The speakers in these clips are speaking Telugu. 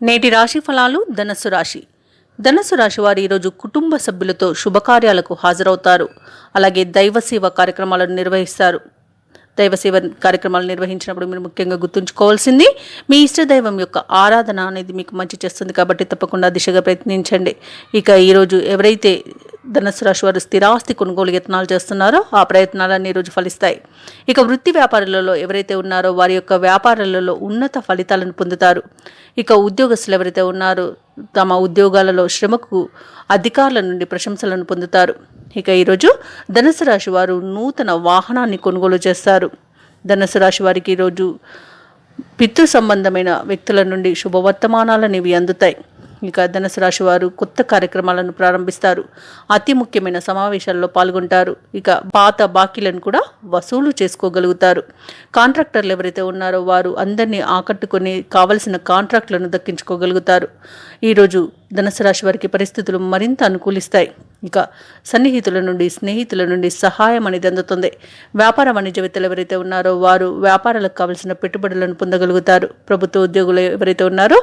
నేటి రాశి ఫలాలు. ధనస్సు రాశి. ధనస్సు రాశి వారు ఈరోజు కుటుంబ సభ్యులతో శుభకార్యాలకు హాజరవుతారు. అలాగే దైవసేవ కార్యక్రమాలను నిర్వహిస్తారు. దైవసేవ కార్యక్రమాలు నిర్వహించినప్పుడు మీరు ముఖ్యంగా గుర్తుంచుకోవాల్సింది మీ ఇష్టదైవం యొక్క ఆరాధన అనేది మీకు మంచి చేస్తుంది కాబట్టి తప్పకుండా దిశగా ప్రయత్నించండి. ఇక ఈరోజు ఎవరైతే ధనుసు రాశి వారు స్థిరాస్తి కొనుగోలు యత్నాలు చేస్తున్నారో ఆ ప్రయత్నాలన్నీ ఈరోజు ఫలిస్తాయి. ఇక వృత్తి వ్యాపారాలలో ఎవరైతే ఉన్నారో వారి యొక్క వ్యాపారాలలో ఉన్నత ఫలితాలను పొందుతారు. ఇక ఉద్యోగస్తులు ఎవరైతే ఉన్నారో తమ ఉద్యోగాలలో శ్రమకు అధికారుల నుండి ప్రశంసలను పొందుతారు. ఇక ఈరోజు ధనుసు రాశి వారు నూతన వాహనాన్ని కొనుగోలు చేస్తారు. ధనుసు రాశి వారికి ఈరోజు పితృ సంబంధమైన వ్యక్తుల నుండి శుభవర్తమానాలనేవి అందుతాయి. ఇక ధనుసు రాశి వారు కొత్త కార్యక్రమాలను ప్రారంభిస్తారు. అతి ముఖ్యమైన సమావేశాల్లో పాల్గొంటారు. ఇక పాత బాకీలను కూడా వసూలు చేసుకోగలుగుతారు. కాంట్రాక్టర్లు ఎవరైతే ఉన్నారో వారు అందరినీ ఆకట్టుకొని కావలసిన కాంట్రాక్టులను దక్కించుకోగలుగుతారు. ఈరోజు ధనుసు రాశి వారికి పరిస్థితులు మరింత అనుకూలిస్తాయి. ఇక సన్నిహితుల నుండి స్నేహితుల నుండి సహాయం అనేది అందుతుంది. వ్యాపార వాణిజ్యవేత్తలు ఎవరైతే ఉన్నారో వారు వ్యాపారాలకు కావలసిన పెట్టుబడులను పొందగలుగుతారు. ప్రభుత్వ ఉద్యోగులు ఎవరైతే ఉన్నారో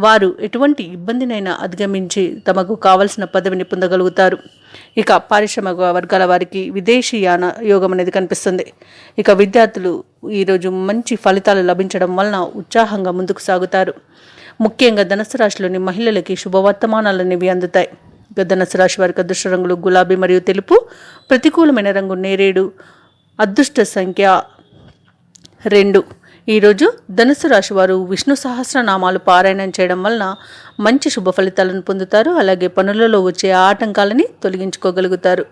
వారు ఎటువంటి ఇబ్బందినైనా అధిగమించి తమకు కావలసిన పదవిని పొందగలుగుతారు. ఇక పారిశ్రామిక వర్గాల వారికి విదేశీయాన యోగం అనేది కనిపిస్తుంది. ఇక విద్యార్థులు ఈరోజు మంచి ఫలితాలు లభించడం వలన ఉత్సాహంగా ముందుకు సాగుతారు. ముఖ్యంగా ధనుసు రాశిలోని మహిళలకి శుభవర్తమానాలు అనేవి అందుతాయి. ధనుసు రాశి వారికి అదృష్ట రంగులు గులాబీ మరియు తెలుపు. ప్రతికూలమైన రంగు నేరేడు. అదృష్ట సంఖ్య 2. ఈరోజు ధనుసు రాశి వారు విష్ణు సహస్రనామాలు పారాయణం చేయడం వలన మంచి శుభ ఫలితాలను పొందుతారు. అలాగే పనులలో వచ్చే ఆటంకాలని తొలగించుకోగలుగుతారు.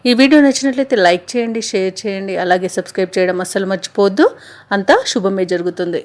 ఈ వీడియో నచ్చినట్లయితే లైక్ చేయండి, షేర్ చేయండి, అలాగే సబ్స్క్రైబ్ చేయడం అస్సలు మర్చిపోవద్దు. అంతా శుభమే జరుగుతుంది.